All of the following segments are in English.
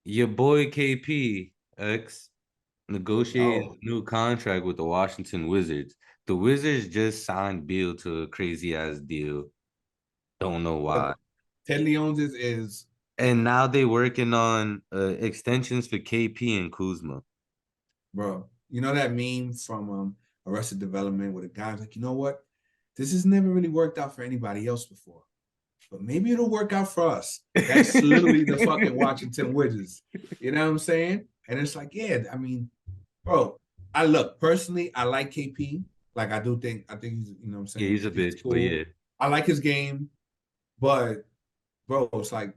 Your boy KP X negotiated Oh, a new contract with the Washington Wizards. The Wizards just signed Beal to a crazy ass deal. Don't know but why. Ted Leon's is And now they working on extensions for KP and Kuzma. bro. You know that meme from Arrested Development where the guy's like, you know what? This has never really worked out for anybody else before, but maybe it'll work out for us. That's literally the fucking Washington Wizards. You know what I'm saying? And it's like, yeah, I mean, bro, I look personally, I like KP. Like I think he's, you know what I'm Yeah, saying? he's a I think he's bitch, but cool. yeah. I like his game, but bro, it's like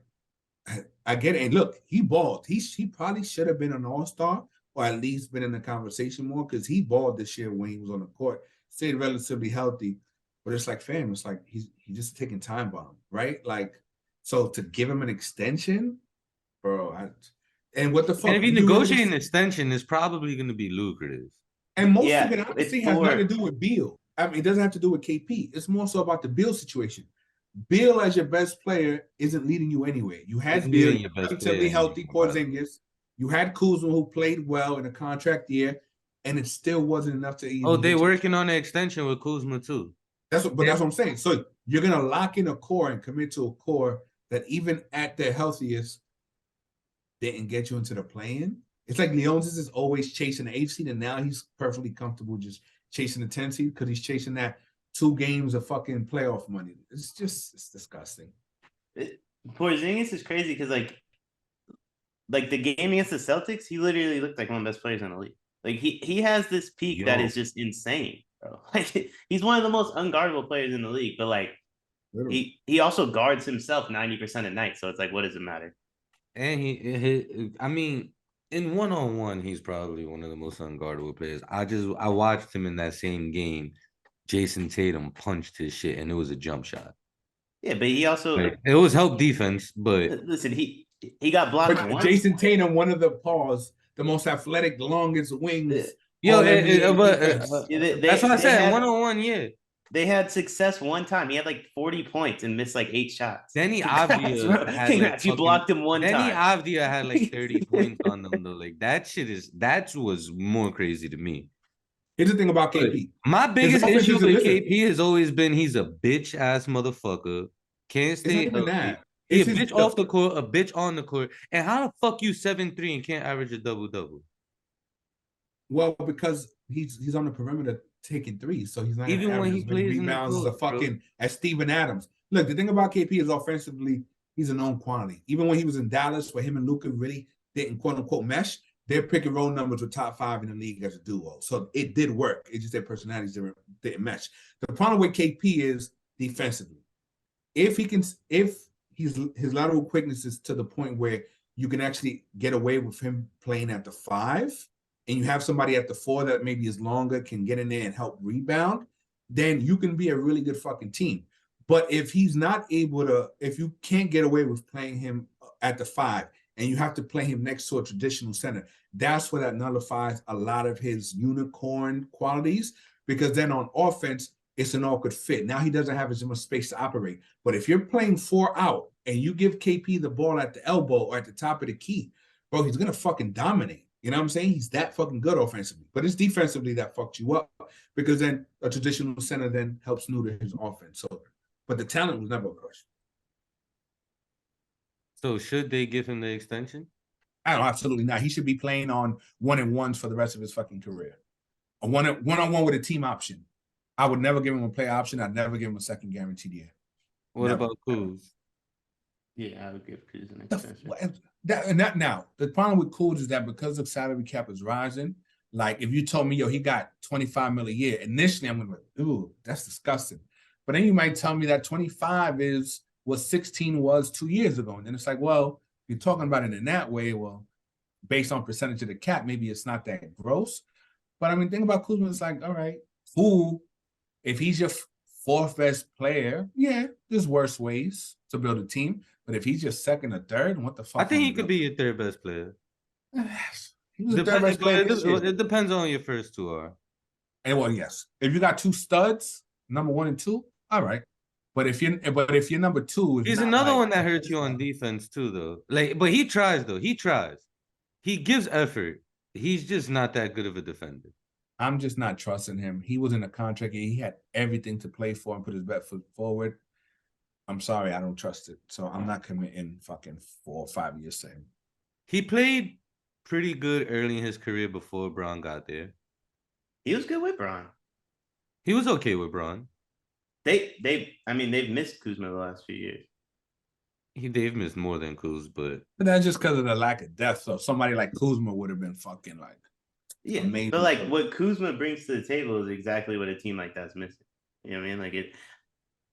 I get it. And look, he balled. He probably should have been an all-star or at least been in the conversation more because he balled this year when he was on the court. Stayed relatively healthy. But it's like, fam, it's like he's just taking time bomb, right? Like, so to give him an extension, bro, and what the And if fuck you do you really negotiate an extension, it's probably going to be lucrative. and most of Yeah, it it's honestly has nothing to for do with Beal. I mean, it doesn't have to do with KP. It's more so about the Beal situation. Beal as your best player isn't leading you anywhere. You He's had Beal, leading you your had best player relatively healthy anymore, by the way. Porzingis. You had Kuzma who played well in a contract year, and it still wasn't enough to Oh, even they get you. working on the extension with Kuzma too. That's what I'm saying. So you're gonna lock in a core and commit to a core that even at their healthiest didn't get you into the play-in. It's like Leonsis is always chasing the 8th seed, and now he's perfectly comfortable just chasing the 10th seed because he's chasing that 2 games of fucking playoff money. It's disgusting. Porzingis is crazy because like the game against the Celtics, he literally looked like one of the best players in the league. Like he has this peak that is Yo, just insane, bro. Like he's one of the most unguardable players in the league, but like Literally. he also guards himself 90% of night. So it's like, what does it matter? and I mean, in one on one, he's probably one of the most unguardable players. I watched him in that same game. Jason Tatum punched his shit, and it was a jump shot. Yeah, but he also Like, it was help defense, but listen, he got blocked But once. Jason Tatum, one of the paws, the most athletic, longest Uh, wings, yo, all NBA but defense. that's what I they said. One had on one, yeah. they had success one time. He had like 40 points and missed like 8 shots. Denny Congrats, Avdia bro. had like Congrats. You fucking blocked him one Denny time. Avdia had like 30 points on them though. Like that was more crazy to me. Here's the thing about But KP. my His biggest offense issue isn't with listen. KP has always been he's a bitch ass motherfucker. Can't It's not stay even healthy. that. He a It's his bitch off look. the court, a bitch on the court. And how the fuck you 7'3" and can't average a double double? Well, because he's on the perimeter taking threes, so he's not going to Even when average he as many plays in the rebounds as a post, bro. fucking as Steven Adams. Look, the thing about KP is offensively, he's a known quantity. Even when he was in Dallas, where him and Luka really didn't quote unquote mesh, their pick and roll numbers were top 5 in the league as a duo. So it did work. It's just their personalities didn't mesh. The problem with KP is defensively. If he can, if his lateral quickness is to the point where you can actually get away with him playing at the 5, and you have somebody at the 4 that maybe is longer, can get in there and help rebound, then you can be a really good fucking team. But if he's not able to, if you can't get away with playing him at the 5 and you have to play him next to a traditional center, that's where that nullifies a lot of his unicorn qualities. Because then on offense, it's an awkward fit. Now he doesn't have as much space to operate. But if you're playing 4 out and you give KP the ball at the elbow or at the top of the key, bro, he's gonna fucking dominate. You know what I'm saying? He's that fucking good offensively. But it's defensively that fucked you up because then a traditional center then helps neuter his offense. So, but the talent was never a question. So should they give him the extension? I don't absolutely not. He should be playing on 1-and-1s for the rest of his fucking career. A one-on-one with a team option. I would never give him a play option. I'd never give him a second guaranteed year. What Never. about Kuz? Yeah, I would give Cruz an extension. That now the problem with Kuz is that because the salary cap is rising, like if you told me, yo, he got 25 million a year, initially I'm gonna be like, ooh, that's disgusting. But then you might tell me that 25 is what 16 was 2 years ago. And then it's like, well, you're talking about it in that way. Well, based on percentage of the cap, maybe it's not that gross. But I mean, think about Kuzma, it's like, all right, who, if he's your fourth best player, yeah, there's worse ways to build a team. But if he's your second or third, what the I fuck think am he I could building? be your third best player. He was the third best player this year. It depends on your first two are. And well, yes. If you got two studs, number 1 and 2, all right. But if you're number two, it's He's not another like one that hurts you on defense too, though. Like, but he tries though. He tries. He gives effort. He's just not that good of a defender. I'm just not trusting him. He was in a contract. He had everything to play for and put his best foot forward. I'm sorry, I don't trust it. So I'm not committing fucking 4 or 5 years to him. He played pretty good early in his career before Braun got there. He was good with Braun. He was okay with Braun. They've missed Kuzma the last few years. They've missed more than Kuz, but that's just because of the lack of depth. So somebody like Kuzma would have been fucking like amazing. But like what Kuzma brings to the table is exactly what a team like that's missing. You know what I mean? Like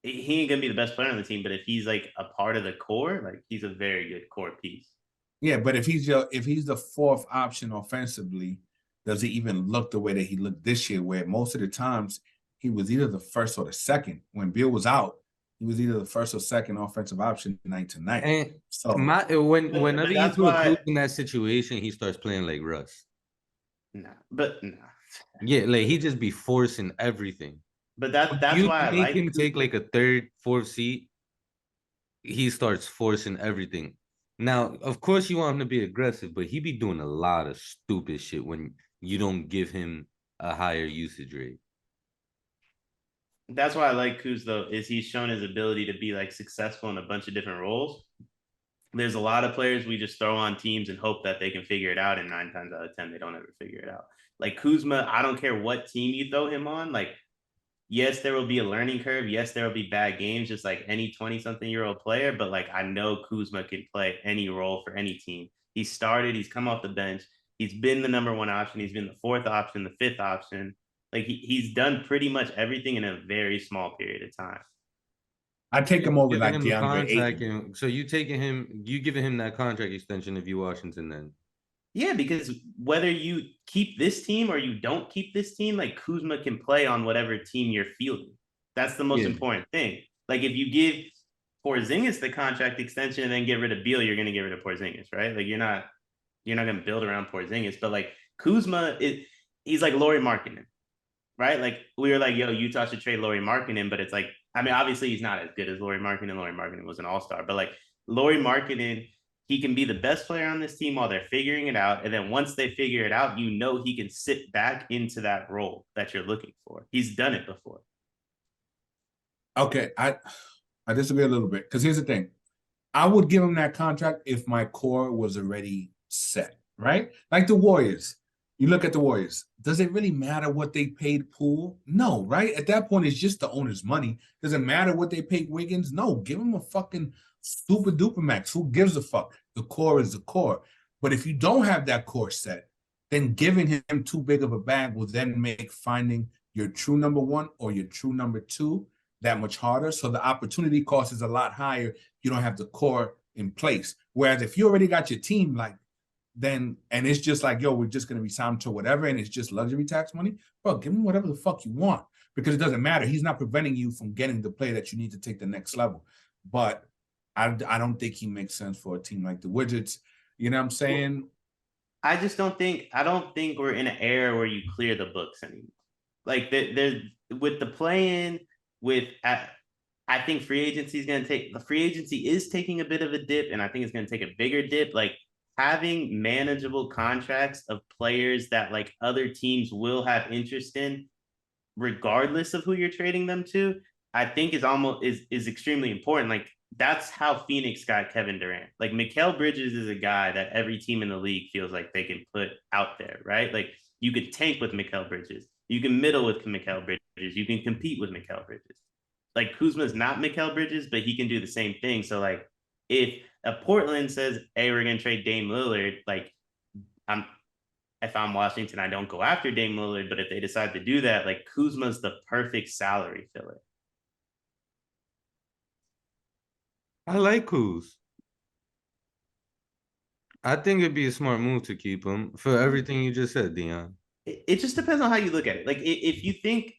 he ain't gonna be the best player on the team, but if he's like a part of the core, like he's a very good core piece. Yeah, but if he's the fourth option offensively, does he even look the way that he looked this year? Where most of the times he was either the first or the second. When Bill was out, he was either the first or second offensive option night to night. And so whenever you put Kuz in that situation, he starts playing like Russ. Nah. Yeah, like he just be forcing everything. But that's why I like him take like a third, fourth seat. He starts forcing everything. Now, of course, you want him to be aggressive, but he be doing a lot of stupid shit when you don't give him a higher usage rate. That's why I like Kuz though, is he's shown his ability to be like successful in a bunch of different roles. There's a lot of players we just throw on teams and hope that they can figure it out, and 9 times out of 10 they don't ever figure it out. Like Kuzma, I don't care what team you throw him on. Like, yes, there will be a learning curve. Yes, there will be bad games, just like any 20-something-year-old player. But like, I know Kuzma can play any role for any team. He started. He's come off the bench. He's been the number 1 option. He's been the 4th option, the 5th option. Like he's done pretty much everything in a very small period of time. I take him over like DeAndre Ayton. So you giving him that contract extension if you Washington then? Yeah, because whether you keep this team or you don't keep this team, like Kuzma can play on whatever team you're fielding. That's the most important thing. Like if you give Porzingis the contract extension and then get rid of Beal, you're going to get rid of Porzingis, right? Like you're not going to build around Porzingis. But like Kuzma, he's like Lauri Markkanen, right? Like we were like, yo, Utah should trade Lauri Markkanen, but it's like, I mean, obviously he's not as good as Lauri Markkanen. Lauri Markkanen was an all-star, but like Lauri Markkanen, he can be the best player on this team while they're figuring it out. And then once they figure it out, you know he can sit back into that role that you're looking for. He's done it before. Okay, I disagree a little bit because here's the thing. I would give him that contract if my core was already set, right? Like the Warriors. You look at the Warriors. Does it really matter what they paid Poole? No, right? At that point, it's just the owner's money. Does it matter what they paid Wiggins? No, give him a fucking super duper max. Who gives a fuck? The core is the core. But if you don't have that core set, then giving him too big of a bag will then make finding your true number 1 or your true number 2 that much harder. So the opportunity cost is a lot higher. You don't have the core in place. Whereas if you already got your team, like, then, and it's just like, yo, we're just going to be signed to whatever, and it's just luxury tax money, bro, give him whatever the fuck you want, because it doesn't matter. He's not preventing you from getting the play that you need to take the next level. But I don't think he makes sense for a team like the Wizards. You know what I'm saying? I don't think we're in an era where you clear the books anymore. Like there's with the play-in, I think free agency is taking a bit of a dip, and I think it's going to take a bigger dip. Like having manageable contracts of players that like other teams will have interest in, regardless of who you're trading them to, I think is extremely important. Like that's how Phoenix got Kevin Durant. Like Mikal Bridges is a guy that every team in the league feels like they can put out there, right? Like you could tank with Mikal Bridges. You can middle with Mikal Bridges. You can compete with Mikal Bridges. Like Kuzma's not Mikal Bridges, but he can do the same thing. So like if a Portland says, hey, we're going to trade Dame Lillard, like if I'm Washington, I don't go after Dame Lillard, but if they decide to do that, like Kuzma's the perfect salary filler. I like Kuz. I think it'd be a smart move to keep him for everything you just said, Deion. It just depends on how you look at it. Like if you think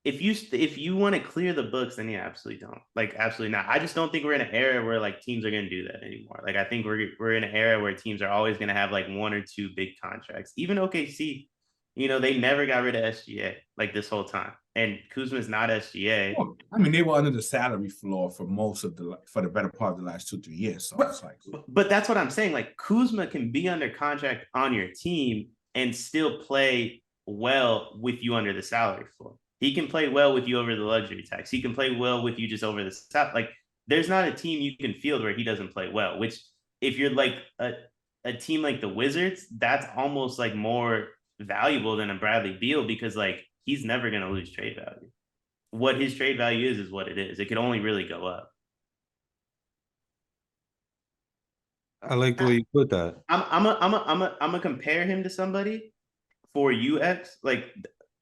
if you want to clear the books, then yeah, absolutely don't. Like absolutely not. I just don't think we're in an era where like teams are going to do that anymore. Like I think we're in an era where teams are always going to have like 1 or 2 big contracts. Even OKC, you know, they never got rid of SGA like this whole time. and Kuzma's not SGA. Well, I mean, they were under the salary floor for the better part of the last 2-3 years. So it's like, But that's what I'm saying. Like Kuzma can be under contract on your team and still play well with you under the salary floor. He can play well with you over the luxury tax. He can play well with you just over the top. Like there's not a team you can field where he doesn't play well, which if you're like a team like the Wizards, that's almost like more valuable than a Bradley Beal because like he's never going to lose trade value. What his trade value is what it is. It could only really go up. I like the way you put that. I'm gonna compare him to somebody for UX. Like,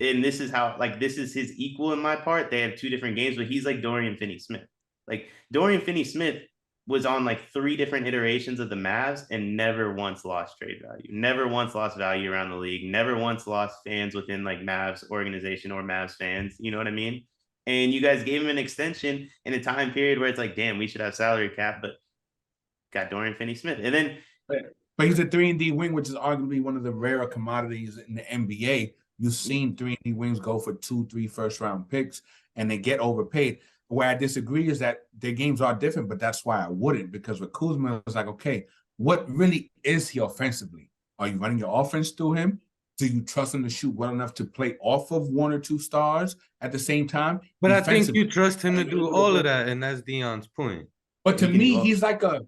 and this is how like this is his equal in my part. They have two different games, but he's like Dorian Finney-Smith. Like Dorian Finney-Smith was on like 3 different iterations of the Mavs and never once lost trade value. Never once lost value around the league. Never once lost fans within like Mavs organization or Mavs fans. You know what I mean? And you guys gave him an extension in a time period where it's like, damn, we should have salary cap, but got Dorian Finney-Smith. And then but he's a 3-and-D wing, which is arguably one of the rarer commodities in the NBA. You've seen 3-and-D wings go for 2-3 first-round picks, and they get overpaid. Where I disagree is that their games are different, but that's why I wouldn't, because with Kuzma, it's like, okay, what really is he offensively? Are you running your offense through him? Do you trust him to shoot well enough to play off of 1 or 2 stars at the same time? But I think you trust him to do all of that, and that's Deion's point. But to me, he's like a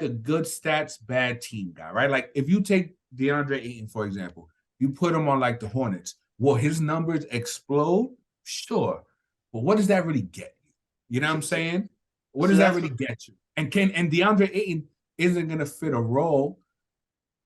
good stats, bad team guy, right? Like if you take DeAndre Ayton, for example, you put him on like the Hornets. Will his numbers explode? Sure. But what does that really get you? You know what I'm saying? What does that really get you? And DeAndre Ayton isn't going to fit a role.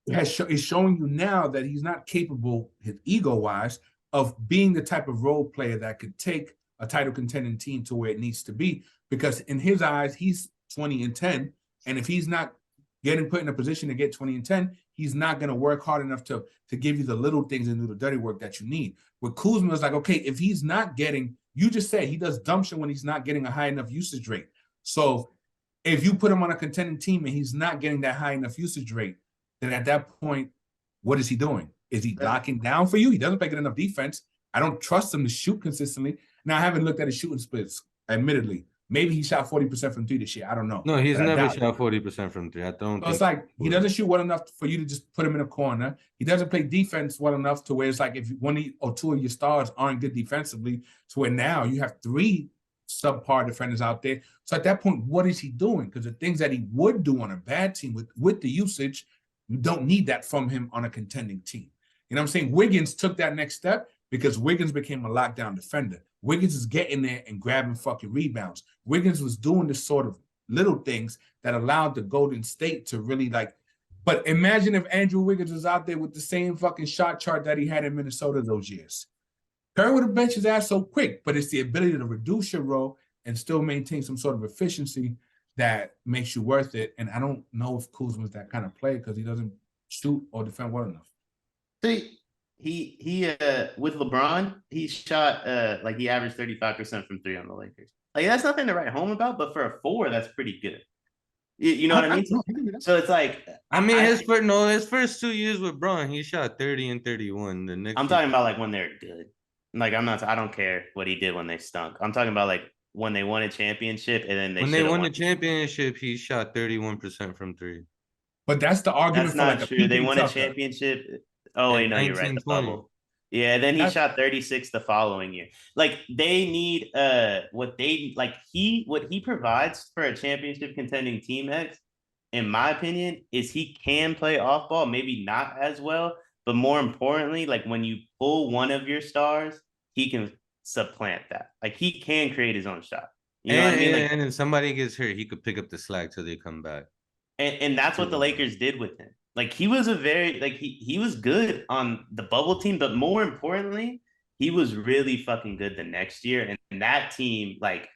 Is showing you now that he's not capable, his ego-wise, of being the type of role player that could take a title contending team to where it needs to be. Because in his eyes, he's 20-10. And if he's not getting put in a position to get 20-10, he's not going to work hard enough to give you the little things and do the dirty work that you need. With Kuzma, it's like, okay, if he's not getting, you just said he does dumb shit when he's not getting a high enough usage rate. So if you put him on a contending team and he's not getting that high enough usage rate, then at that point, what is he doing? Is he locking down for you? He doesn't play good enough defense. I don't trust him to shoot consistently. Now, I haven't looked at his shooting splits, admittedly. Maybe he shot 40% from 3 this year. I don't know. No, he's never shot 40% from 3. I don't. So it's like he doesn't shoot well enough for you to just put him in a corner. He doesn't play defense well enough to where it's like if 1 or 2 of your stars aren't good defensively, to where now you have 3 subpar defenders out there. So at that point, what is he doing? Because the things that he would do on a bad team with the usage, you don't need that from him on a contending team. You know what I'm saying? Wiggins took that next step because Wiggins became a lockdown defender. Wiggins is getting there and grabbing fucking rebounds. Wiggins was doing this sort of little things that allowed the Golden State to really like. But imagine if Andrew Wiggins was out there with the same fucking shot chart that he had in Minnesota those years. Curry would have benched his ass so quick, but it's the ability to reduce your role and still maintain some sort of efficiency that makes you worth it. And I don't know if Kuzma's that kind of player because he doesn't shoot or defend well enough. See, he with LeBron, he shot like he averaged 35% from 3 on the Lakers. Like that's nothing to write home about, but for a 4, that's pretty good. You know what I mean? So it's like I mean, his first 2 years with Bron, he shot 30 and 31. The next I'm talking about like when they're good. Like I don't care what he did when they stunk. I'm talking about like when they won a championship and then when they won the championship, he shot 31% from 3. But that's the argument. That's not true. They won a championship. Oh, wait, no, you're right. The bubble. Yeah, then he shot 36 the following year. Like they need what he provides for a championship contending team X, in my opinion, is he can play off ball, maybe not as well, but more importantly, like when you pull one of your stars, he can supplant that. Like he can create his own shot. You know what I mean? Like, and if somebody gets hurt, he could pick up the slack till they come back. And that's what the Lakers did with him. Like he was he was good on the bubble team, but more importantly, he was really fucking good the next year. And that team, like,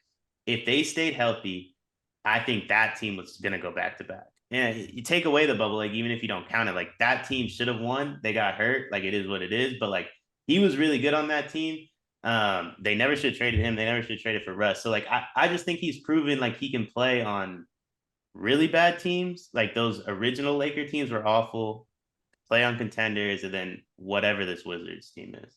if they stayed healthy, I think that team was gonna go back to back. And you take away the bubble, like even if you don't count it, like that team should have won. They got hurt, like it is what it is. But like he was really good on that team. They never should have traded him. They never should have traded for Russ. So like I just think he's proven like he can play on really bad teams. Like those original Laker teams were awful. Play on contenders, and then whatever this Wizards team is.